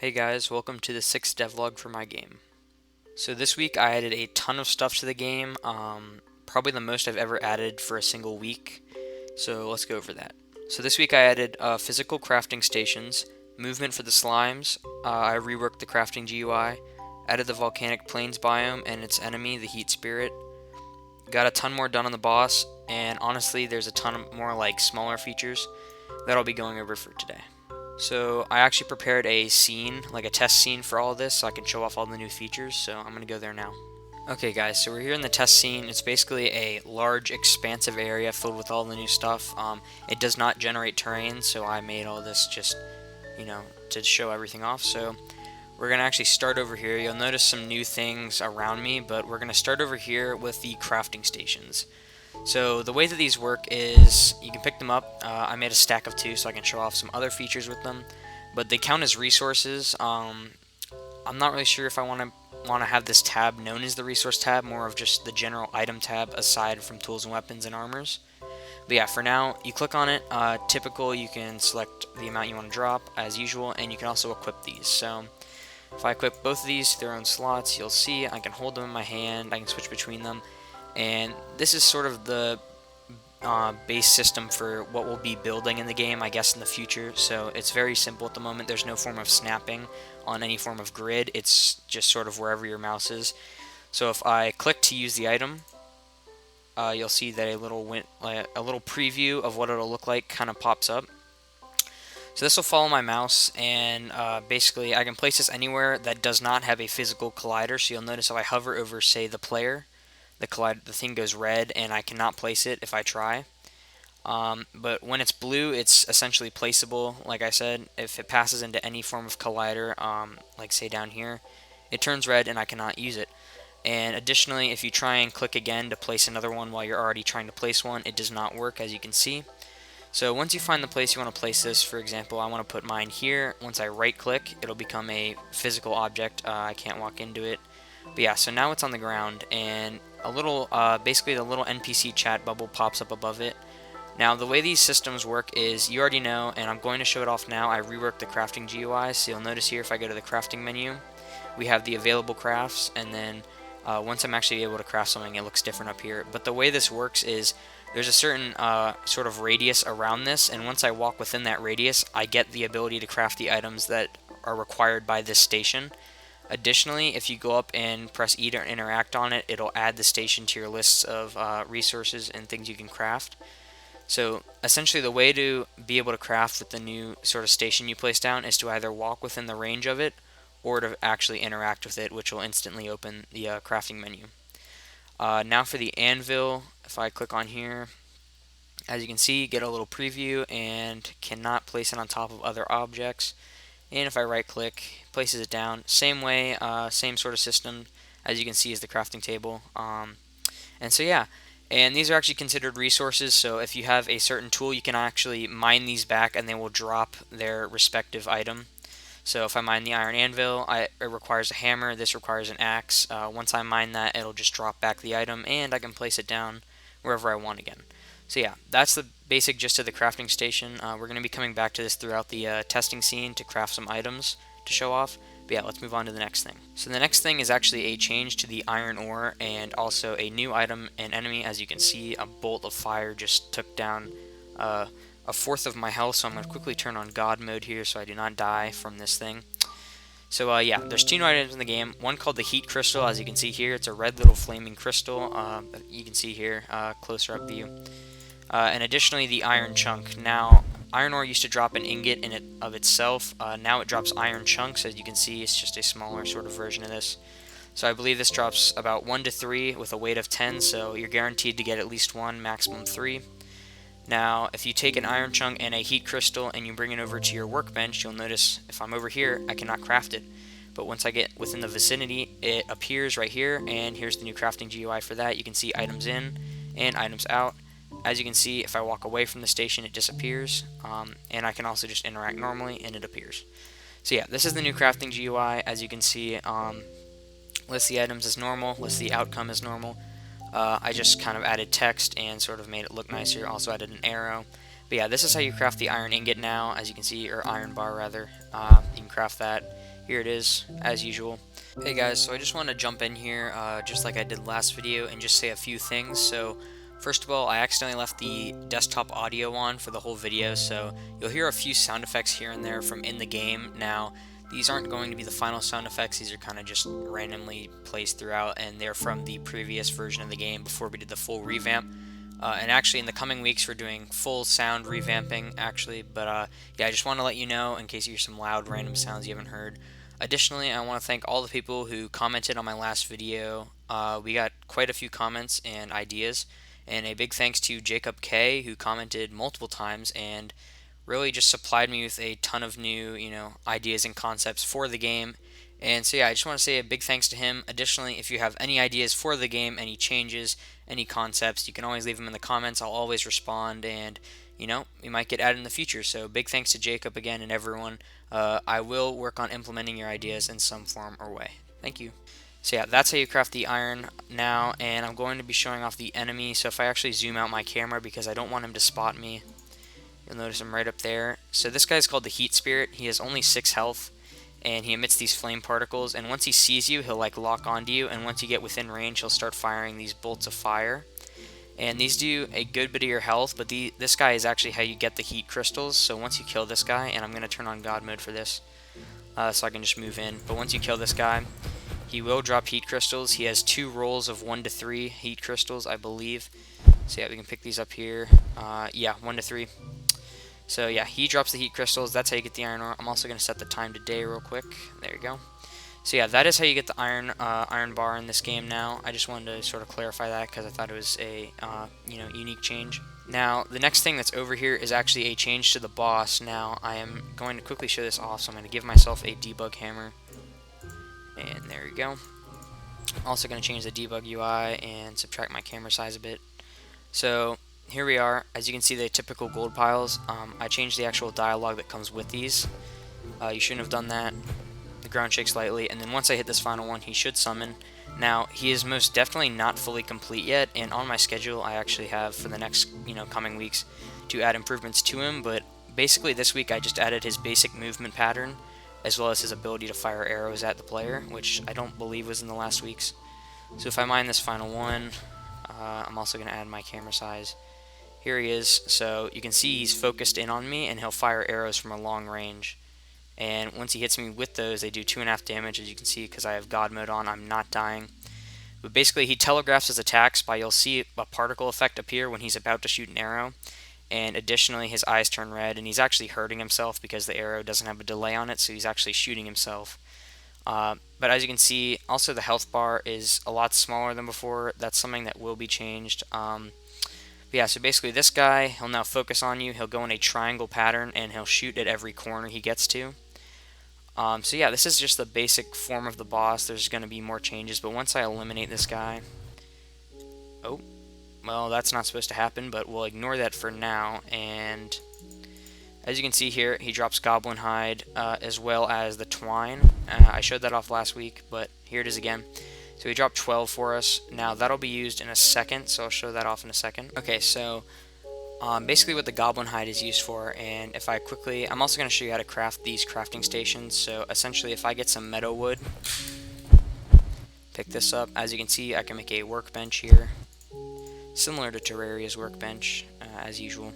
Hey guys, welcome to the 6th devlog for my game. So this week I added a ton of stuff to the game, probably the most I've ever added for a single week, so let's go over that. So this week I added physical crafting stations, movement for the slimes, I reworked the crafting GUI, added the volcanic plains biome and its enemy, the heat spirit, got a ton more done on the boss, and honestly there's a ton more like smaller features that I'll be going over for today. So I actually prepared a scene, like a test scene for all of this, so I can show off all the new features, so I'm going to go there now. Okay guys, so we're here in the test scene. It's basically a large expansive area filled with all the new stuff. It does not generate terrain, so I made all this just, to show everything off. So we're going to actually start over here. You'll notice some new things around me, but we're going to start over here with the crafting stations. So the way that these work is you can pick them up. I made a stack of 2 so I can show off some other features with them, but they count as resources. I'm not really sure if I want to have this tab known as the resource tab, more of just the general item tab aside from tools and weapons and armors. But yeah, for now, you click on it. Typical, you can select the amount you want to drop as usual, and you can also equip these. So if I equip both of these to their own slots, you'll see I can hold them in my hand, I can switch between them, and this is sort of the base system for what we'll be building in the game, I guess, in the future. So it's very simple at the moment. There's no form of snapping on any form of grid. It's just sort of wherever your mouse is. So if I click to use the item, you'll see that a little preview of what it'll look like kind of pops up. So this will follow my mouse, and basically I can place this anywhere that does not have a physical collider. So you'll notice if I hover over, say, the player, the thing goes red, and I cannot place it if I try. But when it's blue, it's essentially placeable. Like I said, if it passes into any form of collider, like say down here, it turns red and I cannot use it. And additionally, if you try and click again to place another one while you're already trying to place one, it does not work, as you can see. So once you find the place you want to place this, for example, I want to put mine here. Once I right click, it'll become a physical object. I can't walk into it. But yeah, so now it's on the ground, and basically the little NPC chat bubble pops up above it. Now, the way these systems work is, you already know, and I'm going to show it off now. I reworked the crafting GUI, so you'll notice here if I go to the crafting menu, we have the available crafts, and then once I'm actually able to craft something, it looks different up here. But the way this works is, there's a certain sort of radius around this, and once I walk within that radius, I get the ability to craft the items that are required by this station. Additionally, if you go up and press E to interact on it, it'll add the station to your lists of resources and things you can craft. So essentially the way to be able to craft with the new sort of station you place down is to either walk within the range of it or to actually interact with it, which will instantly open the crafting menu. Now for the anvil, if I click on here, as you can see, get a little preview and cannot place it on top of other objects. And if I right click, places it down. Same way, same sort of system as you can see is the crafting table. And so yeah, and these are actually considered resources, so if you have a certain tool, you can actually mine these back and they will drop their respective item. So if I mine the iron anvil, it requires a hammer, this requires an axe. Once I mine that, it'll just drop back the item, and I can place it down wherever I want again. So yeah, that's the basic gist of the crafting station. We're going to be coming back to this throughout the testing scene to craft some items to show off. But yeah, let's move on to the next thing. So the next thing is actually a change to the iron ore and also a new item and enemy. As you can see, a bolt of fire just took down a fourth of my health, so I'm going to quickly turn on God mode here so I do not die from this thing. So yeah, there's 2 new items in the game. One called the heat crystal, as you can see here. It's a red little flaming crystal. You can see here, closer up view. And additionally, the iron chunk. Now, iron ore used to drop an ingot in it of itself. Now it drops iron chunks. As you can see, it's just a smaller sort of version of this. So I believe this drops about 1 to 3 with a weight of 10, so you're guaranteed to get at least 1, maximum 3. Now, if you take an iron chunk and a heat crystal and you bring it over to your workbench, you'll notice if I'm over here, I cannot craft it. But once I get within the vicinity, it appears right here, and here's the new crafting GUI for that. You can see items in and items out. As you can see, if I walk away from the station, it disappears, and I can also just interact normally, and it appears. So yeah, this is the new crafting GUI. As you can see, lists the items as normal, lists the outcome as normal. I just kind of added text and sort of made it look nicer, also added an arrow. But yeah, this is how you craft the iron ingot now, as you can see, or iron bar rather. You can craft that. Here it is, as usual. Hey guys, so I just want to jump in here, just like I did last video, and just say a few things. So, first of all, I accidentally left the desktop audio on for the whole video, so you'll hear a few sound effects here and there from in the game. Now, these aren't going to be the final sound effects, these are kind of just randomly placed throughout, and they're from the previous version of the game before we did the full revamp. And actually, in the coming weeks, we're doing full sound revamping, actually. But yeah, I just want to let you know in case you hear some loud random sounds you haven't heard. Additionally, I want to thank all the people who commented on my last video. We got quite a few comments and ideas, and a big thanks to Jacob K, who commented multiple times and really just supplied me with a ton of new, ideas and concepts for the game. And so yeah, I just want to say a big thanks to him. Additionally, if you have any ideas for the game, any changes, any concepts, you can always leave them in the comments. I'll always respond, and we might get added in the future. So big thanks to Jacob again and everyone. I will work on implementing your ideas in some form or way. Thank you. So yeah, that's how you craft the iron now, and I'm going to be showing off the enemy. So if I actually zoom out my camera, because I don't want him to spot me, you'll notice him right up there. So this guy's called the Heat Spirit. He has only 6 health, and he emits these flame particles, and once he sees you, he'll like lock onto you, and once you get within range, he'll start firing these bolts of fire. And these do a good bit of your health, but this guy is actually how you get the heat crystals. So once you kill this guy, and I'm going to turn on God mode for this, so I can just move in. But once you kill this guy, he will drop heat crystals. He has 2 rolls of 1 to 3 heat crystals, I believe. So yeah, we can pick these up here. Yeah, 1 to 3. So yeah, he drops the heat crystals. That's how you get the iron ore. I'm also going to set the time to day real quick. There you go. So yeah, that is how you get the iron bar in this game now. I just wanted to sort of clarify that because I thought it was a unique change. Now, the next thing that's over here is actually a change to the boss. Now, I am going to quickly show this off, so I'm going to give myself a debug hammer. And there we go. Also going to change the debug UI and subtract my camera size a bit. So here we are. As you can see, the typical gold piles. I changed the actual dialogue that comes with these. You shouldn't have done that. The ground shakes slightly, and then once I hit this final one, he should summon. Now, he is most definitely not fully complete yet, and on my schedule, I actually have for the next, coming weeks to add improvements to him, but basically this week I just added his basic movement pattern, as well as his ability to fire arrows at the player, which I don't believe was in the last weeks. So if I mine this final one, I'm also going to add my camera size. Here he is, so you can see he's focused in on me, and he'll fire arrows from a long range. And once he hits me with those, they do 2.5 damage, as you can see, because I have God mode on, I'm not dying. But basically, he telegraphs his attacks by, you'll see a particle effect appear when he's about to shoot an arrow. And additionally, his eyes turn red, and he's actually hurting himself because the arrow doesn't have a delay on it, so he's actually shooting himself. But as you can see, also the health bar is a lot smaller than before. That's something that will be changed. But yeah, so basically this guy, he'll now focus on you. He'll go in a triangle pattern, and he'll shoot at every corner he gets to. So yeah, this is just the basic form of the boss. There's going to be more changes, but once I eliminate this guy... Oh, well, that's not supposed to happen, but we'll ignore that for now. And as you can see here, he drops Goblin Hide, as well as the Twine. I showed that off last week, but here it is again. So he dropped 12 for us. Now, that'll be used in a second, so I'll show that off in a second. Okay, so... basically what the Goblin Hide is used for, and if I quickly, I'm also going to show you how to craft these crafting stations. So essentially, if I get some meadow wood, pick this up, as you can see, I can make a workbench here, similar to Terraria's workbench, as usual.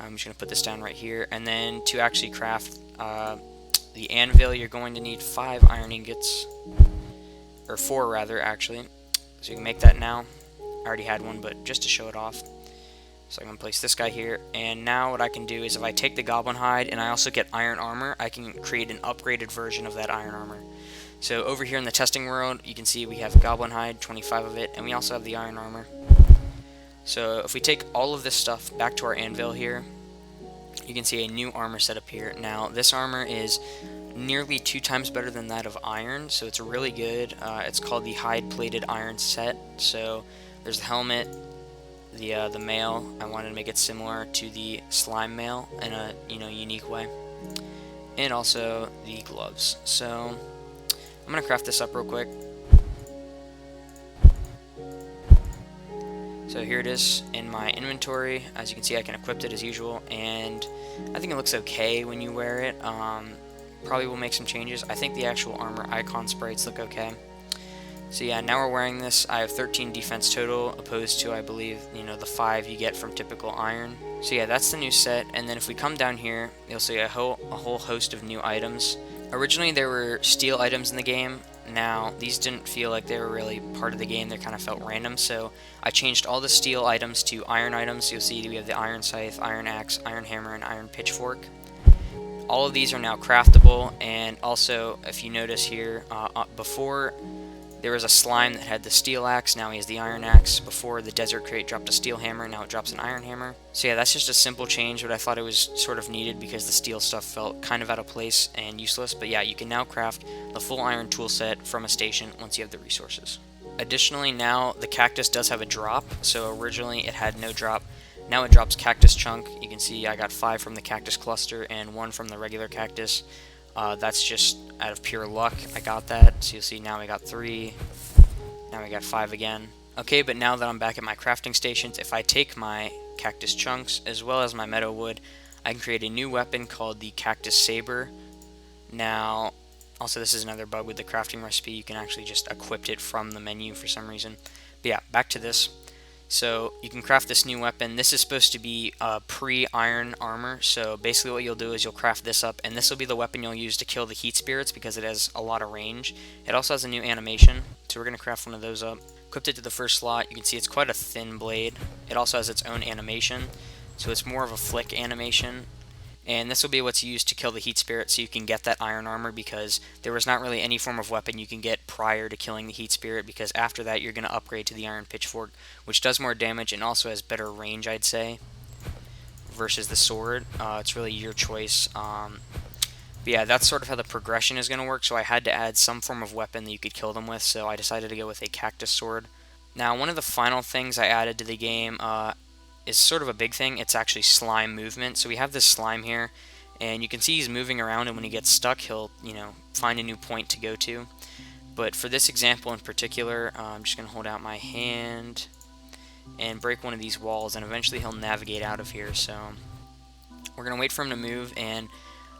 I'm just going to put this down right here, and then to actually craft the anvil, you're going to need 5 iron ingots, or 4 rather, actually. So you can make that now. I already had one, but just to show it off. So I'm going to place this guy here, and now what I can do is if I take the Goblin Hide and I also get iron armor, I can create an upgraded version of that iron armor. So over here in the testing world, you can see we have Goblin Hide, 25 of it, and we also have the iron armor. So if we take all of this stuff back to our anvil here, you can see a new armor set up here. Now this armor is nearly 2 times better than that of iron, so it's really good. It's called the Hide Plated Iron set. So there's the helmet, the mail. I wanted to make it similar to the slime mail in a unique way, and also the gloves. So I'm gonna craft this up real quick. So here it is in my inventory. As you can see, I can equip it as usual, and I think it looks okay when you wear it. probably will make some changes. I think the actual armor icon sprites look okay. So yeah, now we're wearing this. I have 13 defense total, opposed to, I believe, the 5 you get from typical iron. So yeah, that's the new set. And then if we come down here, you'll see a whole host of new items. Originally, there were steel items in the game. Now, these didn't feel like they were really part of the game. They kind of felt random. So I changed all the steel items to iron items. You'll see we have the iron scythe, iron axe, iron hammer, and iron pitchfork. All of these are now craftable. And also, if you notice here, before there was a slime that had the steel axe, now he has the iron axe. Before, the desert crate dropped a steel hammer, now it drops an iron hammer. So yeah, that's just a simple change, but I thought it was sort of needed because the steel stuff felt kind of out of place and useless. But yeah, you can now craft the full iron tool set from a station once you have the resources. Additionally, now the cactus does have a drop. So originally it had no drop. Now it drops cactus chunk. You can see I got 5 from the cactus cluster and 1 from the regular cactus. That's just out of pure luck. I got that. So you'll see now we got 3. Now we got 5 again. Okay, but now that I'm back at my crafting stations, if I take my cactus chunks as well as my meadow wood, I can create a new weapon called the cactus saber. Now, also this is another bug with the crafting recipe. You can actually just equip it from the menu for some reason. But yeah, back to this. So you can craft this new weapon. This is supposed to be pre-iron armor. So basically what you'll do is you'll craft this up, and this will be the weapon you'll use to kill the heat spirits because it has a lot of range. It also has a new animation, so we're going to craft one of those up. Equipped it to the first slot. You can see it's quite a thin blade. It also has its own animation, so it's more of a flick animation. And this will be what's used to kill the heat spirit so you can get that iron armor, because there was not really any form of weapon you can get prior to killing the heat spirit, because after that you're going to upgrade to the iron pitchfork, which does more damage and also has better range, I'd say, versus the sword. It's really your choice. But yeah, that's sort of how the progression is going to work, so I had to add some form of weapon that you could kill them with, so I decided to go with a cactus sword. Now, one of the final things I added to the game is sort of a big thing. It's actually slime movement. So we have this slime here, and you can see he's moving around, and when he gets stuck, he'll, find a new point to go to. But for this example in particular, I'm just going to hold out my hand and break one of these walls, and eventually he'll navigate out of here. So we're going to wait for him to move, and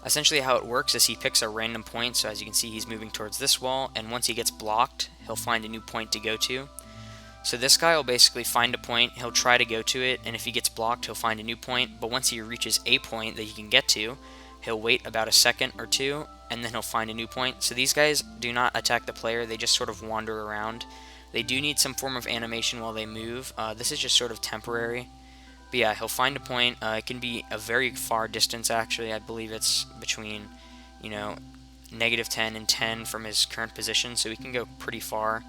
essentially how it works is he picks a random point. So as you can see, he's moving towards this wall, and once he gets blocked, he'll find a new point to go to. So this guy will basically find a point, he'll try to go to it, and if he gets blocked, he'll find a new point. But once he reaches a point that he can get to, he'll wait about a second or two, and then he'll find a new point. So these guys do not attack the player, they just sort of wander around. They do need some form of animation while they move. This is just sort of temporary. But yeah, he'll find a point. It can be a very far distance, actually. I believe it's between, -10 and 10 from his current position, so he can go pretty far.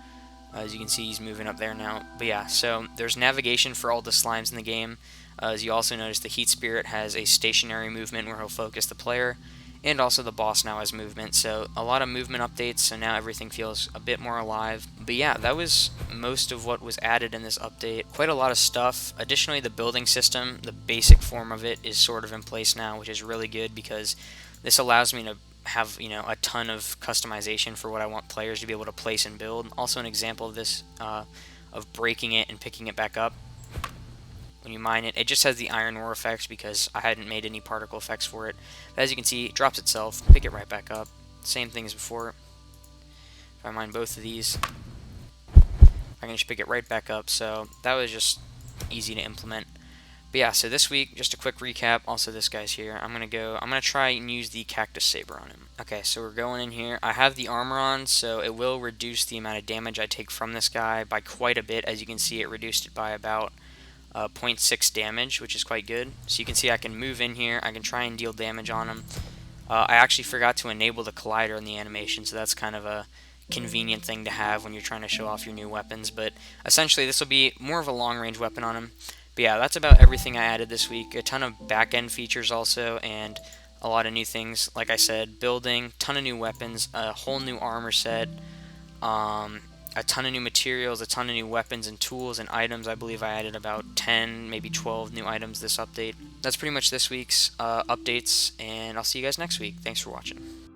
As you can see, he's moving up there now. But yeah, so there's navigation for all the slimes in the game. As you also notice, the heat spirit has a stationary movement where he'll focus the player, and also the boss now has movement. So a lot of movement updates, so now everything feels a bit more alive. But yeah, that was most of what was added in this update. Quite a lot of stuff. Additionally, the building system, the basic form of it, is sort of in place now, which is really good because this allows me to have a ton of customization for what I want players to be able to place and build. Also an example of this, of breaking it and picking it back up. When you mine it, it just has the iron ore effects because I hadn't made any particle effects for it. But as you can see, it drops itself, pick it right back up. Same thing as before. If I mine both of these, I can just pick it right back up. So that was just easy to implement. But yeah, so this week, just a quick recap. Also, this guy's here. I'm gonna try and use the cactus saber on him. Okay, so we're going in here. I have the armor on, so it will reduce the amount of damage I take from this guy by quite a bit. As you can see, it reduced it by about 0.6 damage, which is quite good. So you can see I can move in here. I can try and deal damage on him. I actually forgot to enable the collider in the animation, so that's kind of a convenient thing to have when you're trying to show off your new weapons. But essentially, this will be more of a long-range weapon on him. But yeah, that's about everything I added this week. A ton of back-end features also, and a lot of new things. Like I said, building, ton of new weapons, a whole new armor set, a ton of new materials, a ton of new weapons and tools and items. I believe I added about 10, maybe 12 new items this update. That's pretty much this week's updates, and I'll see you guys next week. Thanks for watching.